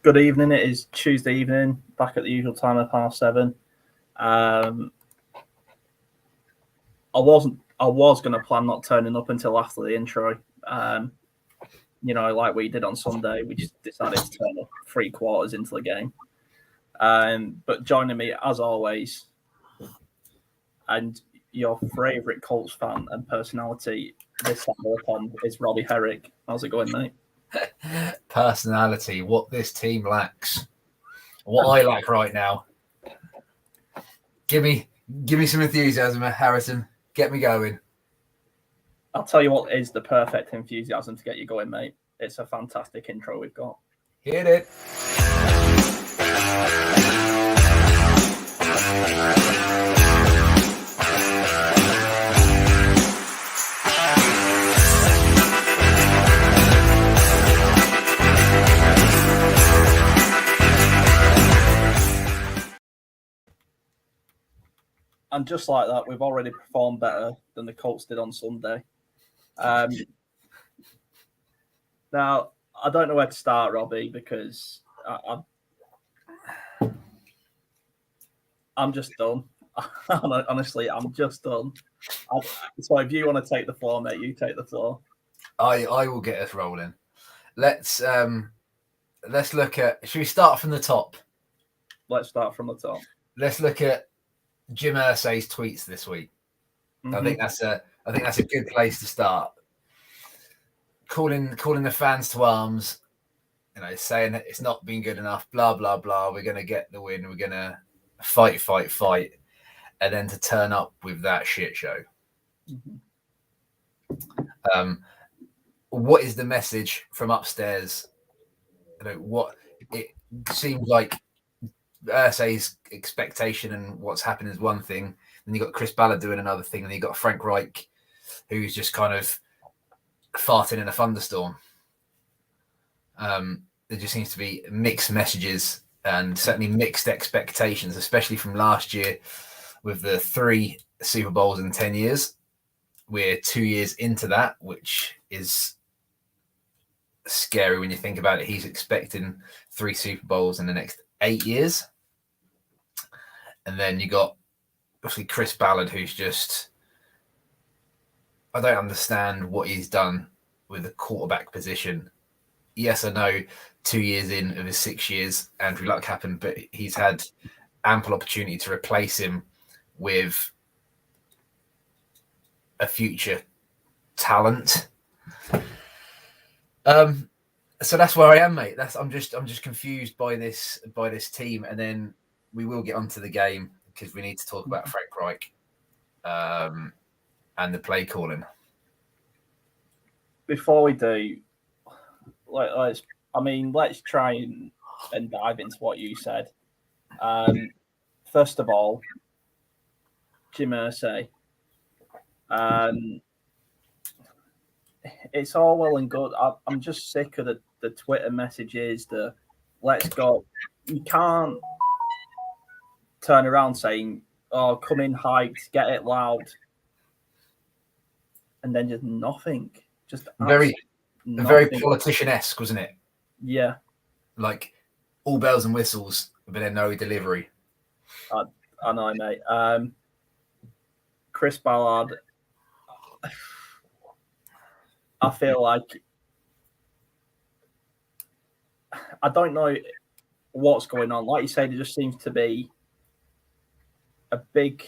Good evening. It is Tuesday evening, back at the usual time of 7:30. I was going to plan not turning up until after the intro. Like we did on Sunday, we just decided to turn up 3/4 into the game. But joining me, as always, and your favourite Colts fan and personality this side of the pond is Robbie Herrick. How's it going, mate? Personality, what this team lacks. What I lack right now. Give me some enthusiasm, Harrison. Get me going. I'll tell you what is the perfect enthusiasm to get you going, mate. It's a fantastic intro we've got. Hit it. And just like that, we've already performed better than the Colts did on Sunday. Now, I don't know where to start, Robbie, because I'm just done. Honestly, I'm just done. So if you want to take the floor, mate, you take the floor. I will get us rolling. Let's look at. Should we start from the top? Let's start from the top. Let's look at Jim Irsay's tweets this week. Mm-hmm. I think that's a good place to start. Calling the fans to arms, saying that it's not been good enough, blah blah blah. We're gonna get the win. We're gonna fight, and then to turn up with that shit show. Mm-hmm. What is the message from upstairs? What it seems like. Irsay's expectation and what's happening is one thing. Then you got Chris Ballard doing another thing, and then you got Frank Reich, who's just kind of farting in a thunderstorm. There just seems to be mixed messages and certainly mixed expectations, especially from last year with the 3 Super Bowls in 10 years. We're 2 years into that, which is scary when you think about it. He's expecting 3 Super Bowls in the next 8 years. And then you got obviously Chris Ballard, who's just, I don't understand what he's done with the quarterback position. Yes, I know 2 years in of his 6 years, Andrew Luck happened, but he's had ample opportunity to replace him with a future talent. So that's where I am, mate. I'm just confused by this team, and then we will get onto the game because we need to talk about Frank Reich and the play calling. Before we do, let's try and dive into what you said. First of all, Jim Irsay. It's all well and good. I'm just sick of the Twitter messages, the let's go. You can't turn around saying, oh, come in hyped, get it loud. And then just nothing. Just very politician-esque, wasn't it? Yeah. Like all bells and whistles, but then no delivery. I know, mate. Chris Ballard, I feel like I don't know what's going on. Like you said, there just seems to be a big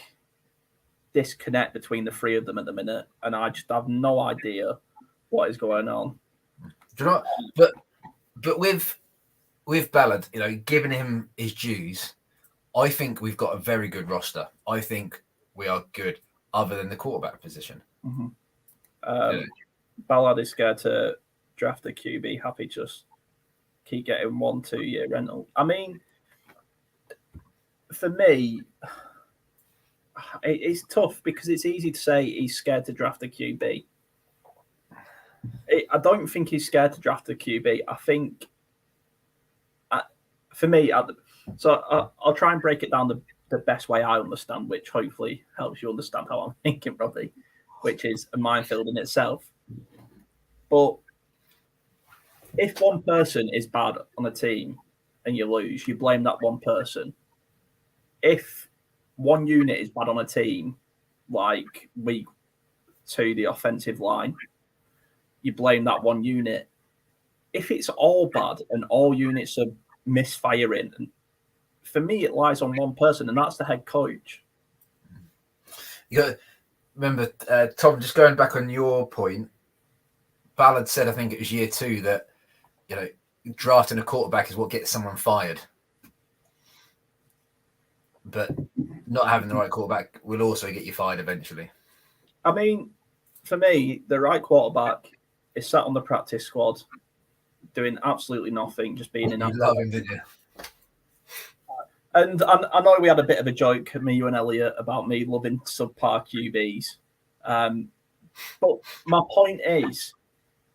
disconnect between the 3 of them at the minute, and I just have no idea what is going on. Do you know what? But with Ballard, giving him his dues, I think we've got a very good roster. I think we are good, other than the quarterback position. Mm-hmm. Ballard is scared to draft a QB, happy just keep getting 1-2 year rental. I mean, for me, it's tough because it's easy to say he's scared to draft a QB. I don't think he's scared to draft a QB. I think, for me, I'll try and break it down the best way I understand, which hopefully helps you understand how I'm thinking, Robbie, which is a minefield in itself. But if one person is bad on a team, and you lose, you blame that one person. If one unit is bad on a team, like week 2, the offensive line, you blame that one unit. If it's all bad and all units are misfiring, for me, it lies on one person, and that's the head coach. You got remember, Tom, just going back on your point, Ballard said, I think it was year 2, that, drafting a quarterback is what gets someone fired. But not having the right quarterback will also get you fired eventually. I mean, for me, the right quarterback is sat on the practice squad doing absolutely nothing, just being in. You love him, didn't you? And I know we had a bit of a joke, me, you and Elliot, about me loving subpar QBs. But my point is,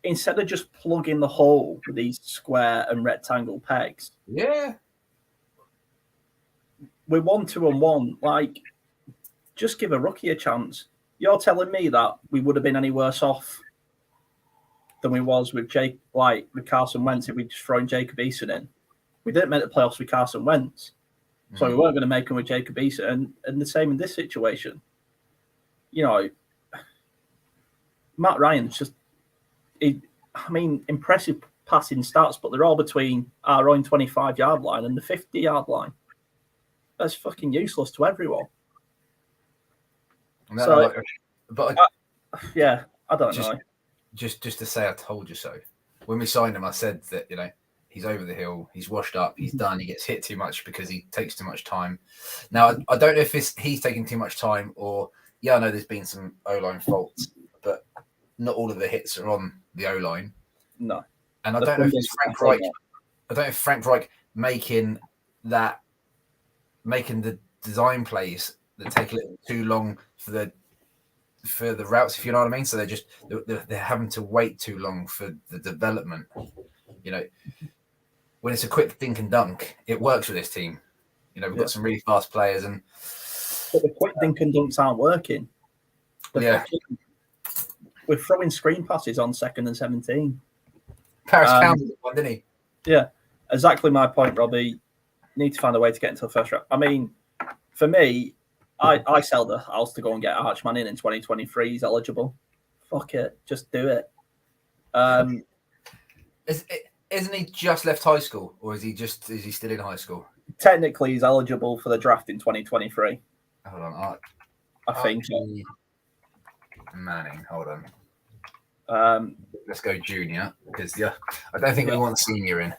instead of just plugging the hole with these square and rectangle pegs, yeah, we're 1-2-1. Like, just give a rookie a chance. You're telling me that we would have been any worse off than we was with with Carson Wentz if we'd just thrown Jacob Eason in? We didn't make the playoffs with Carson Wentz. So we weren't going to make them with Jacob Eason, and the same in this situation. Matt Ryan's just, impressive passing stats, but they're all between our own 25-yard line and the 50-yard line. That's fucking useless to everyone. I don't know. Just to say I told you so. When we signed him, I said that, he's over the hill. He's washed up. He's done. He gets hit too much because he takes too much time. Now, I don't know if he's taking too much time or, I know there's been some O-line faults, but not all of the hits are on the O-line. No. And I don't know if it's Frank Reich. I don't know if Frank Reich making the design plays that take a little too long for the routes, if you know what I mean. So they're having to wait too long for the development. When it's a quick dink and dunk, it works with this team. We've got some really fast players, but the quick dink and dunks aren't working. We're throwing screen passes on 2nd and 17. Paris Campbell one, didn't he? Yeah, exactly my point, Robbie. Need to find a way to get into the first round. I mean, for me, I sell the house to go and get Archman in 2023. He's eligible. Fuck it, just do it. Isn't he just left high school, or is he still in high school? Technically, he's eligible for the draft in 2023. Hold on, I think. Manning, hold on. Let's go junior, because I don't think we want senior in.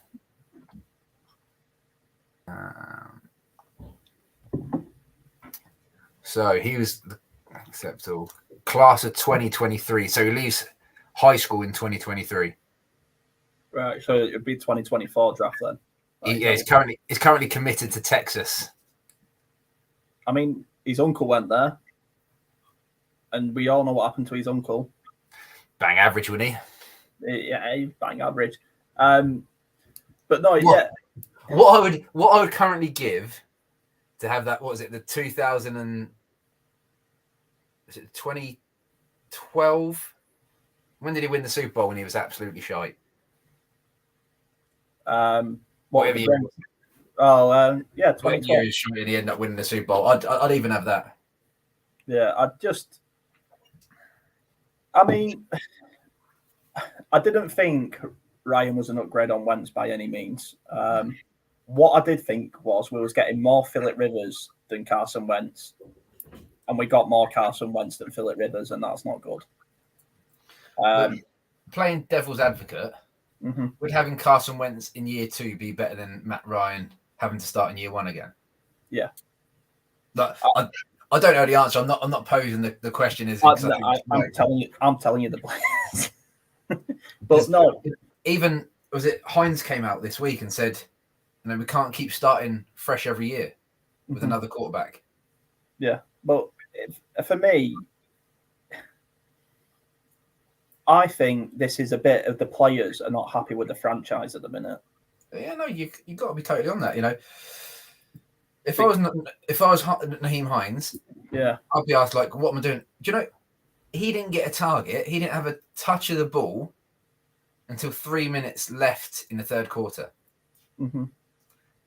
So he was acceptable class of 2023. So he leaves high school in 2023. Right, so it'd be 2024 draft then. He's currently committed to Texas. I mean, his uncle went there, and we all know what happened to his uncle. Bang average, wouldn't he? Yeah, bang average. But no, What I would currently give to have that, what was it, the 2012? When did he win the Super Bowl? When he was absolutely shite. Whatever year. 2012. Did he end up winning the Super Bowl? I'd even have that. Yeah, I didn't think Ryan was an upgrade on Wentz by any means. What I did think was we was getting more Phillip Rivers than Carson Wentz, and we got more Carson Wentz than Phillip Rivers, and that's not good. Playing devil's advocate, would having Carson Wentz in year 2 be better than Matt Ryan having to start in year 1 again? Yeah. But I don't know the answer. I'm not posing the question. I'm telling you the players. But no. Even, was it Hines came out this week and said, we can't keep starting fresh every year with another quarterback. Yeah. But for me, I think this is a bit of the players are not happy with the franchise at the minute. Yeah, no, you got to be totally on that. If I was Naheem Hines, yeah, I'd be asked what am I doing? Do you know he didn't get a target? He didn't have a touch of the ball until 3 minutes left in the third quarter.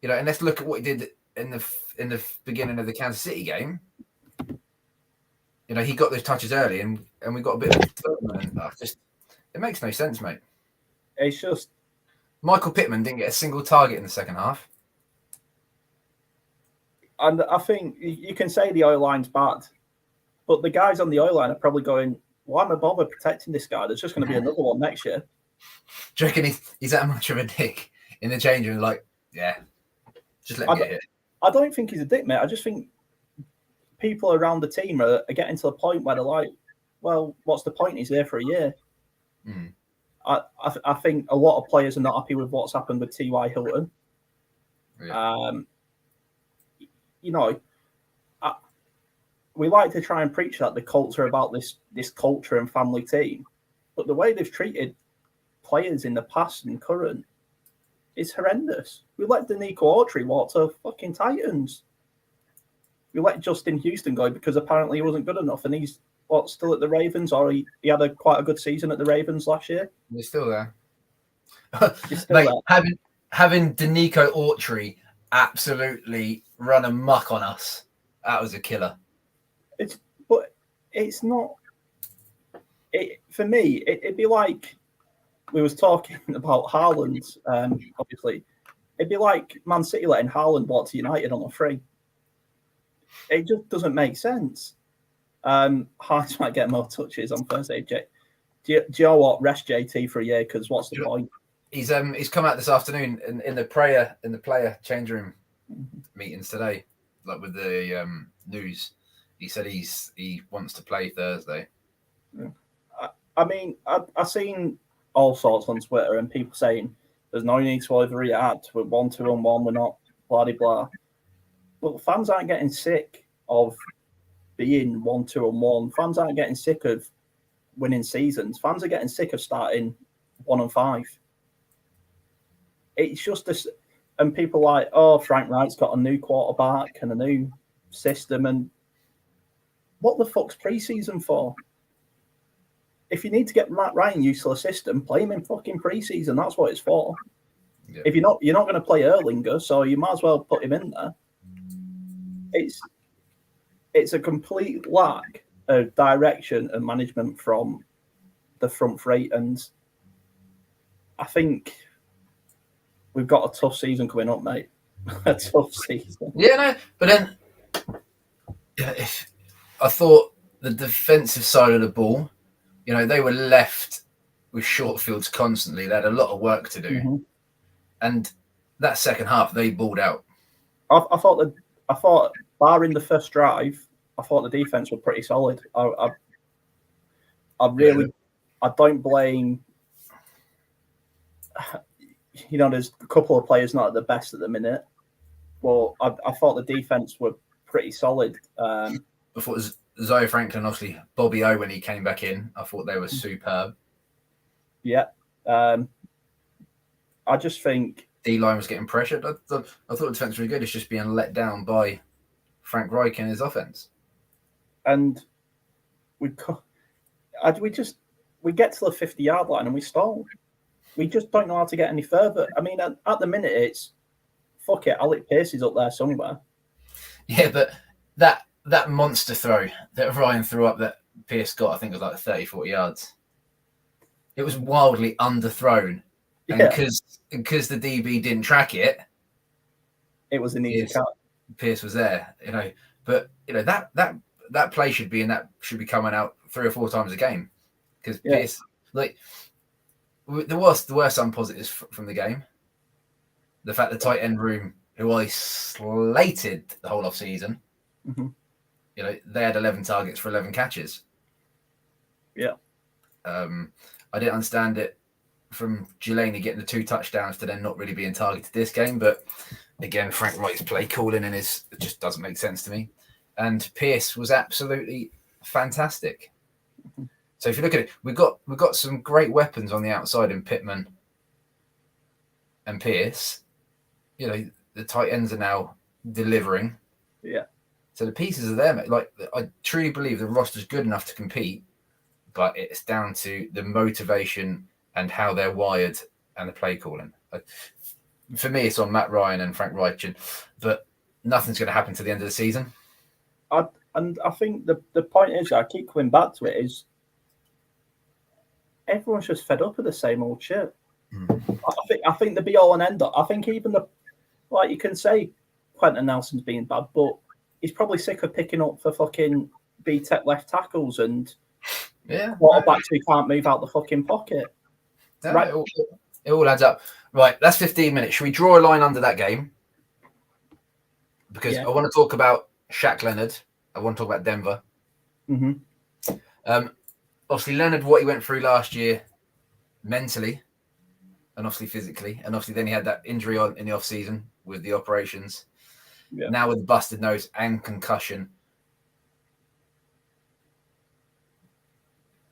and let's look at what he did in the beginning of the Kansas City game. He got those touches early, and we got a bit of development. And it makes no sense, mate. It's just Michael Pittman didn't get a single target in the second half. And I think you can say the oil line's bad, but the guys on the oil line are probably going, why am I bothered protecting this guy? There's just going to be another one next year. Do you reckon he's that much of a dick in the change room? Like, yeah, just let me get hit. I don't think he's a dick, mate. I just think people around the team are getting to the point where they're like, well, what's the point? He's there for a year. Mm. I think a lot of players are not happy with what's happened with T.Y. Hilton. Yeah. We like to try and preach that the Colts are about this culture and family team, but the way they've treated players in the past and current is horrendous. We let Danico Autry walk to fucking Titans. We let Justin Houston go because apparently he wasn't good enough, and he's still at the Ravens, or he had quite a good season at the Ravens last year. He's still there. He's still Mate, there. Having Danico Autry absolutely run amok on us, that was a killer. It's not. For me, it'd be like we was talking about Haaland. Obviously, it'd be like Man City letting Haaland walk to United on a free. It just doesn't make sense. Hines might get more touches on Thursday. Do you know what? Rest JT for a year, because what's the point? He's come out this afternoon in the player change room meetings today, like with the news. He said he wants to play Thursday. I mean, I've seen all sorts on Twitter and people saying there's no need to overreact. We're 1-2-1. We're not blah blah. But fans aren't getting sick of being 1-2-1. Fans aren't getting sick of winning seasons. Fans are getting sick of starting 1-5. It's just this, and people are like, oh, Frank Wright's got a new quarterback and a new system, and what the fuck's preseason for? If you need to get Matt Ryan used to a system, play him in fucking preseason. That's what it's for. Yeah. If you're not going to play Erlinger, so you might as well put him in there. It's a complete lack of direction and management from the front three, and I think we've got a tough season coming up, mate. A tough season. Yeah, no, but then I thought the defensive side of the ball, they were left with short fields constantly. They had a lot of work to do. Mm-hmm. And that second half, they balled out. I thought, barring the first drive, I thought the defense were pretty solid. I don't blame. There's a couple of players not at the best at the minute, but I thought the defense were pretty solid. I thought Zoe Franklin, obviously Bobby O when he came back in, I thought they were superb. Yeah, I just think D-line was getting pressured. I thought the defense was really good. It's just being let down by Frank Reich and his offense. And we get to the 50-yard line and we stall. We just don't know how to get any further. I mean, at the minute, it's fuck it. Alec Pierce is up there somewhere. Yeah, but that monster throw that Ryan threw up that Pierce got, I think it was like 30, 40 yards. It was wildly underthrown. And because the DB didn't track it, it was an easy cut. Pierce was there, But that play should be coming out 3 or 4 times a game, because Pierce, there were some positives from the game. The fact the tight end room, who I slated the whole off season, mm-hmm. They had 11 targets for 11 catches. Yeah, I didn't understand it from Delaney getting the 2 touchdowns to then not really being targeted this game, but again, Frank Wright's play calling it just doesn't make sense to me. And Pierce was absolutely fantastic. Mm-hmm. So if you look at it, we've got some great weapons on the outside in Pittman and Pierce. The tight ends are now delivering. Yeah. So the pieces are there, mate. Like, I truly believe the roster's good enough to compete, but it's down to the motivation and how they're wired and the play calling. for me, it's on Matt Ryan and Frank Reichin, but nothing's going to happen to the end of the season. I think the point is, I keep coming back to it, is everyone's just fed up with the same old shit. I think the be all and end all. I think even you can say Quentin Nelson's being bad, but he's probably sick of picking up for fucking B-Tech left tackles and quarterbacks who can't move out the fucking pocket. No, right. It all adds up. Right, that's 15 minutes. Should we draw a line under that game? Because I want to talk about Shaq Leonard. I want to talk about Denver. Obviously, Leonard, what he went through last year mentally and obviously physically. And obviously then he had that injury in the off-season with the operations. Yeah. Now with the busted nose and concussion.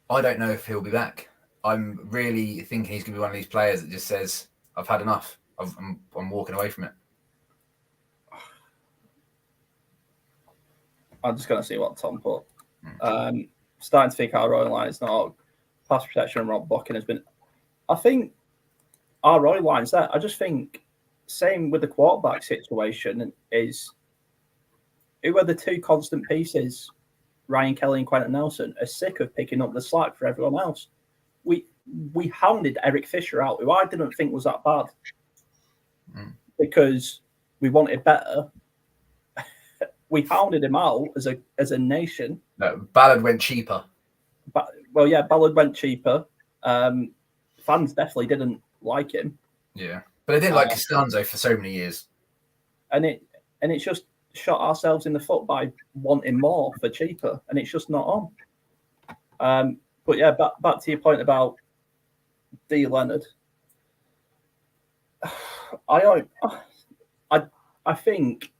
I don't know if he'll be back. I'm really thinking he's going to be one of these players that just says, I've had enough. I'm walking away from it. I'm just going to see what Tom put. Starting to think our Royal line is not pass protection and Rob Bucking has been. I think our Royal line's there. I just think same with the quarterback situation is who are the two constant pieces? Ryan Kelly and Quentin Nelson are sick of picking up the slack for everyone else. We hounded Eric Fisher out, who I didn't think was that bad, because we wanted better. We hounded him out as a nation. No, Ballard went cheaper. Ballard went cheaper. Fans definitely didn't like him. Yeah, but they didn't like Costanzo for so many years. And it's just shot ourselves in the foot by wanting more for cheaper, and it's just not on. But yeah, back to your point about D. Leonard. I think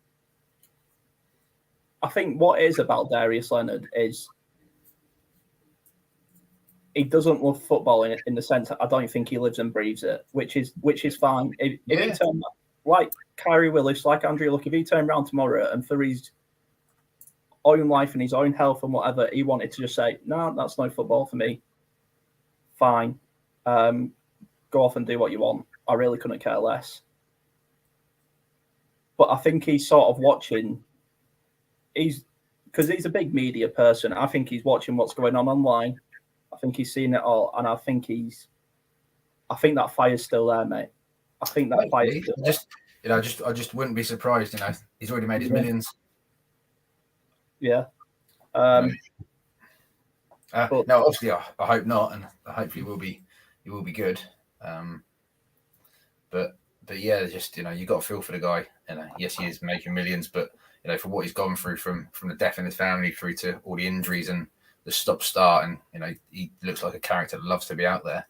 what is about Darius Leonard is he doesn't love football in the sense that I don't think he lives and breathes it, which is fine. If he turned, like Kyrie Willis, like Andrew Luck, if he turned around tomorrow and for his own life and his own health and whatever, he wanted to just say, no, that's no football for me. Fine. Go off and do what you want. I really couldn't care less. But I think he's sort of watching, because he's a big media person. I think he's watching what's going on online. I think he's seen it all. And I think that fire's still there, mate. I think that fire's still there. I just wouldn't be surprised, he's already made his millions. Yeah. No, obviously, I hope not, and I hope he will be good. But yeah, just you got to feel for the guy. Yes, he is making millions, but for what he's gone through from the death in his family through to all the injuries and the stop-start, and he looks like a character that loves to be out there.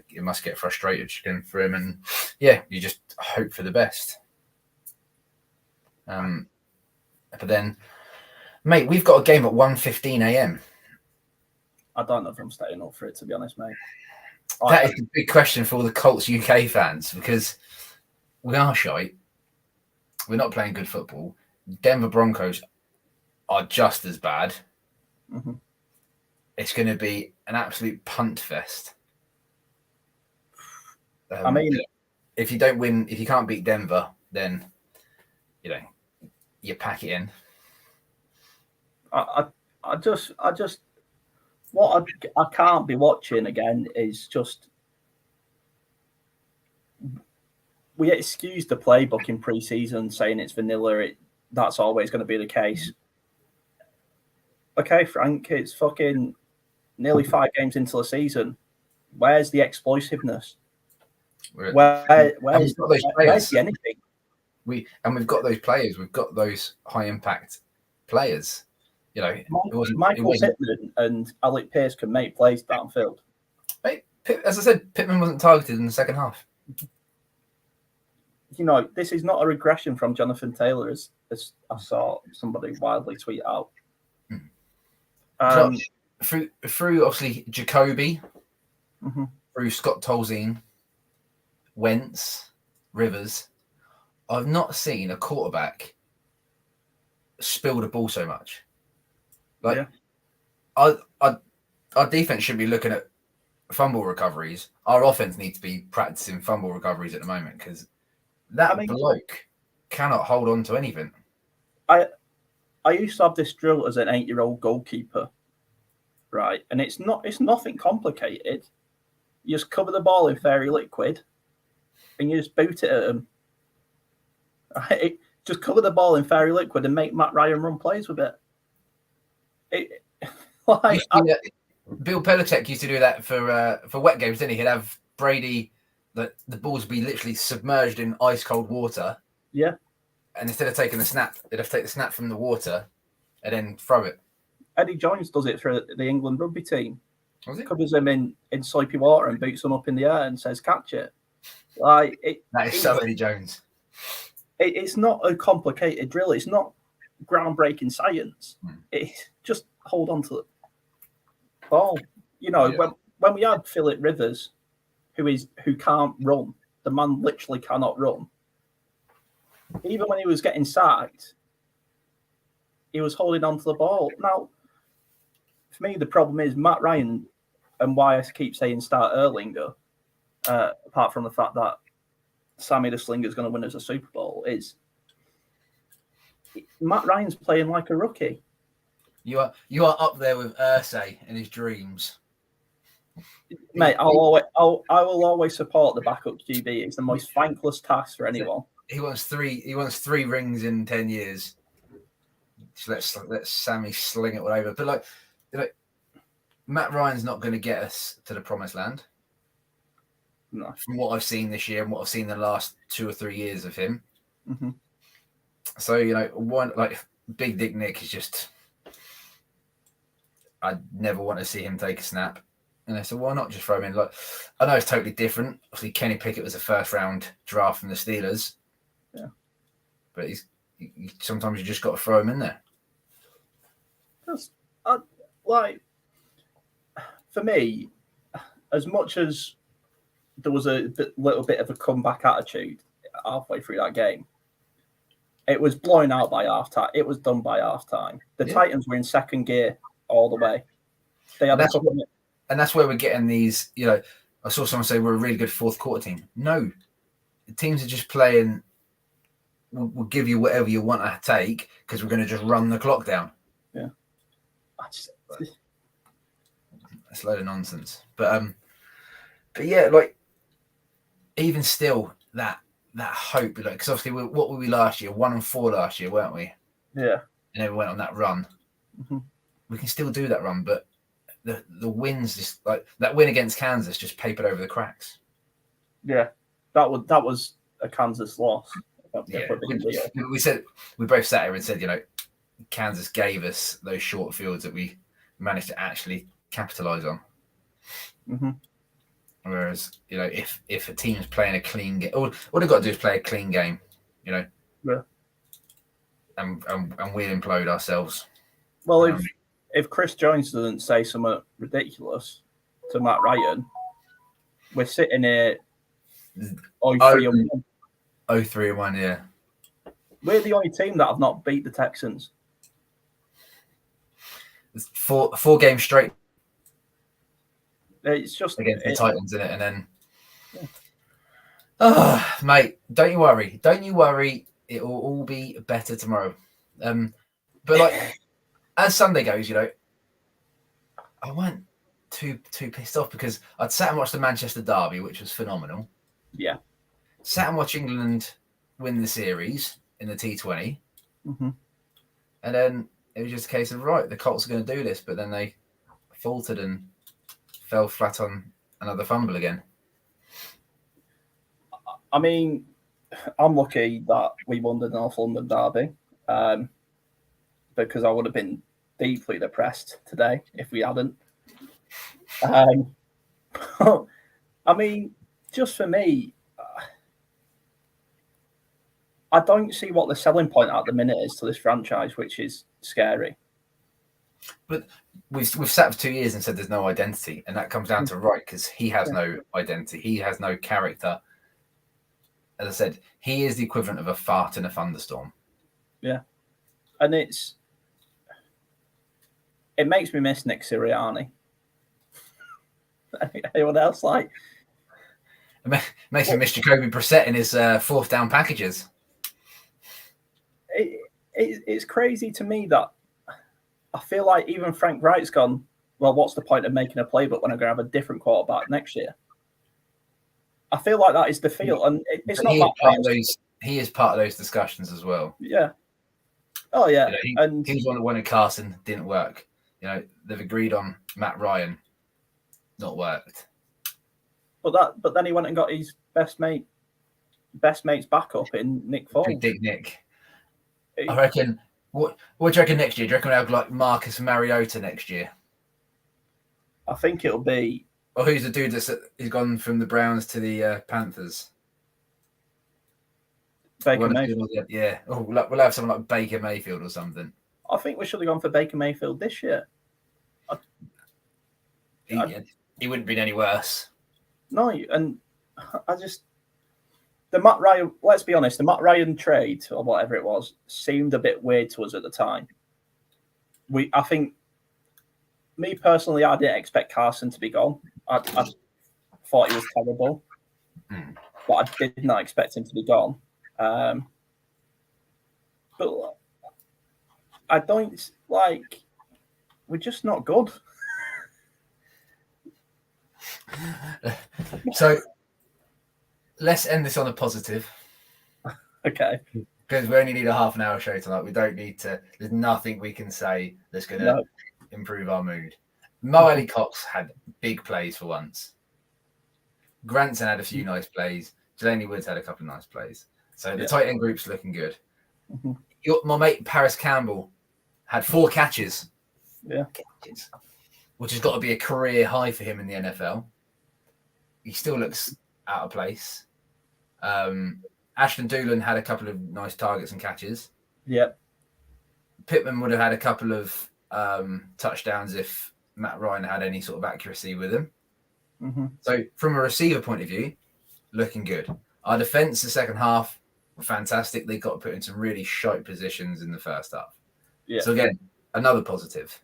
It must get frustrating for him, and yeah, you just hope for the best. But then, mate, we've got a game at 1:15 a.m. I don't know if I'm staying up for it, to be honest, mate. That is a big question for all the Colts UK fans, because we are shite. We're not playing good football. Denver Broncos are just as bad. It's going to be an absolute punt fest. I mean, if you don't win, if you can't beat Denver, then you pack it in. I just what I can't be watching again is just we excused the playbook in pre-season saying it's vanilla. That's always going to be the case. Okay, Frank, it's fucking nearly 5 games into the season. Where's the explosiveness? Where's the anything? We've got those players. We've got those high impact players. Michael Pittman and Alec Pierce can make plays downfield. Mate, as I said, Pittman wasn't targeted in the second half. This is not a regression from Jonathan Taylor, as I saw somebody wildly tweet out. Through obviously Jacoby, through Scott Tolzien, Wentz, Rivers, I've not seen a quarterback spill the ball so much. Our defense should be looking at fumble recoveries. Our offense needs to be practicing fumble recoveries at the moment because that bloke cannot hold on to anything. I used to have this drill as an 8-year-old goalkeeper, right? And it's nothing complicated. You just cover the ball in fairy liquid, and you just boot it at them. Right? Just cover the ball in fairy liquid and make Matt Ryan run plays with it. Bill Belichick used to do that for wet games, didn't he? He'd have Brady, the balls would be literally submerged in ice cold water. Yeah. And instead of taking the snap, they'd have to take the snap from the water and then throw it. Eddie Jones does it for the England rugby team. Covers them in soapy water and boots them up in the air and says, catch it. That is so Eddie Jones. It's not a complicated drill. It's not groundbreaking science. It's just hold on to the ball. When we had Philip Rivers, who can't run, the man literally cannot run. Even when he was getting sacked, he was holding on to the ball. Now, for me, the problem is Matt Ryan, and why I keep saying start Erlinger, apart from the fact that Sammy the Slinger is going to win us a Super Bowl, is Matt Ryan's playing like a rookie. You are up there with Irsay in his dreams, mate. I will always support the backup QB. It's the most thankless task for anyone. He wants 3 rings in 10 years. Just let Sammy sling it all over. But Matt Ryan's not going to get us to the promised land. No. From what I've seen this year and what I've seen the last 2 or 3 years of him. Mm-hmm. So, Big Dick Nick is just... I'd never want to see him take a snap. And so why not just throw him in? I know it's totally different. Obviously, Kenny Pickett was a first-round draft from the Steelers. Yeah. But sometimes you just got to throw him in there. For me, as much as there was a little bit of a comeback attitude halfway through that game, it was blown out by halftime. It was done by halftime. The Titans were in second gear all the way. They had and that's where we're getting these. I saw someone say we're a really good fourth quarter team. No, the teams are just playing. We'll give you whatever you want to take because we're going to just run the clock down. Yeah, that's a load of nonsense. But yeah, even still, that hope, because obviously, what were we last year? 1-4 last year, weren't we? Yeah, and then we went on that run. Mm-hmm. We can still do that run, but the wins just that win against Kansas just papered over the cracks. Yeah, that was a Kansas loss. Yeah, we both sat here and said, Kansas gave us those short fields that we managed to actually capitalize on. Mm-hmm. Whereas, if a team's playing a clean game, all they've got to do is play a clean game, Yeah. And we'll implode ourselves. Well, if Chris Jones doesn't say something ridiculous to Matt Ryan, we're sitting here 0-3-1. 0-3-1, yeah. We're the only team that have not beat the Texans. It's four games straight. It's just against the Titans, isn't it? And then, mate, don't you worry. It will all be better tomorrow. But as Sunday goes, I weren't too pissed off because I'd sat and watched the Manchester derby, which was phenomenal. Yeah. Sat and watched England win the series in the T20. Mm-hmm. And then it was just a case of, right, the Colts are going to do this, but then they faltered and fell flat on another fumble again. I mean, I'm lucky that we won the North London derby because I would have been deeply depressed today if we hadn't. I mean, just for me, I don't see what the selling point at the minute is to this franchise, which is scary. But we've sat for 2 years and said there's no identity, and that comes down to Wright because he has no identity. He has no character. As I said, he is the equivalent of a fart in a thunderstorm. Yeah. And it makes me miss Nick Sirianni. Anyone else like? Makes me miss Jacoby Brissett in his fourth down packages. It's crazy to me that I feel like even Frank Wright's gone, well, what's the point of making a playbook when I'm going to have a different quarterback next year? I feel like that is the feel, and it's not that he is part of those discussions as well. Yeah. Oh yeah. And he was one that wanted Carson, didn't work. They've agreed on Matt Ryan, not worked. But then he went and got his best mate's backup in Nick Foles. Big Nick. I reckon. What do you reckon next year? Do you reckon we'll have like Marcus Mariota next year? I think it'll be. Or who's the dude he's gone from the Browns to the Panthers? Baker Mayfield. Yeah. Oh, we'll have someone like Baker Mayfield or something. I think we should have gone for Baker Mayfield this year. He wouldn't be any worse. No, and I just the Matt Ryan. Let's be honest, the Matt Ryan trade or whatever it was seemed a bit weird to us at the time. I think, me personally, I didn't expect Carson to be gone. I thought he was terrible, but I did not expect him to be gone. But I don't like. We're just not good. So let's end this on a positive. Okay. Because we only need a half an hour show tonight. We don't need to. There's nothing we can say that's going to improve our mood. Mo Ali Cox had big plays for once. Granson had a few nice plays. Delaney Woods had a couple of nice plays. So the tight end group's looking good. My mate Paris Campbell had 4 catches. Yeah. Which has got to be a career high for him in the NFL. He still looks out of place. Ashton Doolan had a couple of nice targets and catches. Yep. Pittman would have had a couple of touchdowns if Matt Ryan had any sort of accuracy with him. So from a receiver point of view, looking good. Our defense the second half were fantastic. They got put in some really shite positions in the first half. Yeah. So again, another positive.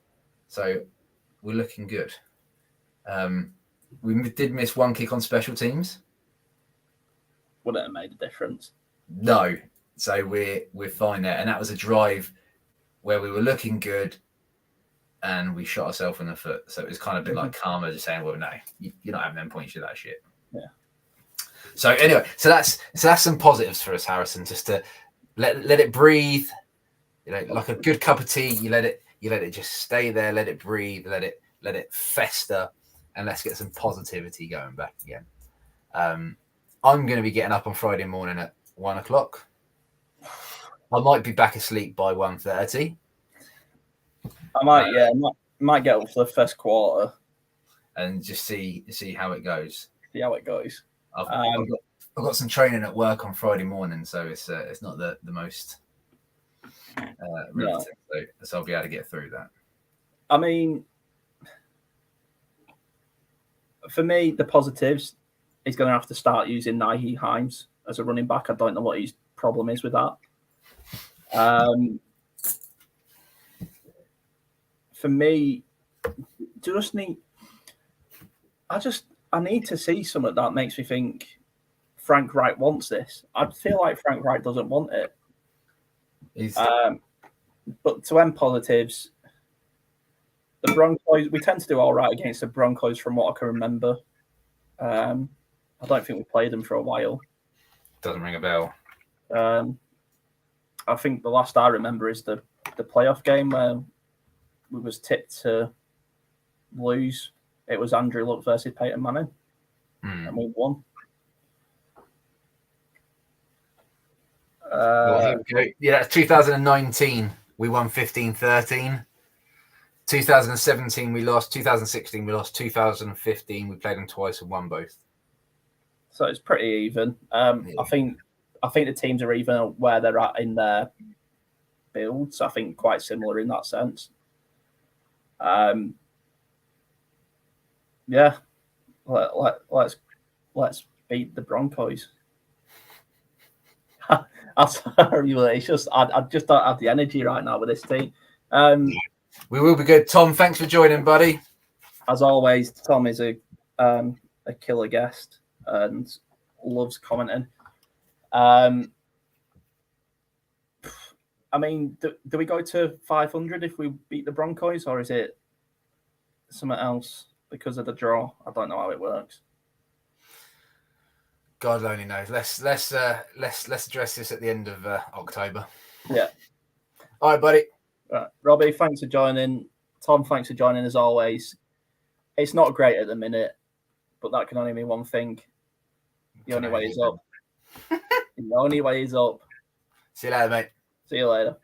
So we're looking good. We did miss one kick on special teams. Wouldn't have made a difference. No. So we're fine there. And that was a drive where we were looking good and we shot ourselves in the foot. So it was kind of a bit like karma just saying, well, no, you're not having them points, you're that shit. Yeah. So anyway, so that's some positives for us, Harrison, just to let it breathe. Like a good cup of tea, you let it just stay there, let it breathe, let it fester, and let's get some positivity going back again. I'm going to be getting up on Friday morning at 1:00. I might be back asleep by 1:30. I might get up for the first quarter and just see how it goes. See how it goes. I've got some training at work on Friday morning, so it's not the most relative, so I'll be able to get through that. I mean, for me, the positives, he's going to have to start using Naheem Hines as a running back. I don't know what his problem is with that. For me, I need to see something that makes me think Frank Wright wants this. I feel like Frank Wright doesn't want it. But to end positives, the Broncos, we tend to do all right against the Broncos from what I can remember. I don't think we played them for a while. Doesn't ring a bell. I think the last I remember is the playoff game where we was tipped to lose. It was Andrew Luck versus Peyton Manning. And we won. Yeah, 2019, we won 15-13. 2017, we lost. 2016, we lost. 2015, we played them twice and won both. So it's pretty even. I think the teams are even where they're at in their builds. I think quite similar in that sense. Yeah, let's beat the Broncos. I'm sorry, it's just I just don't have the energy right now with this team. We will be good. Tom, thanks for joining, buddy. As always, Tom is a a killer guest and loves commenting. I mean, do we go to 500 if we beat the Broncos, or is it something else because of the draw? I don't know how it works. God only knows. Let's address this at the end of October. Yeah. All right, buddy. Right, Robbie, thanks for joining. Tom, thanks for joining as always. It's not great at the minute, but that can only mean one thing. The only way is up. The only way is up. See you later, mate. See you later.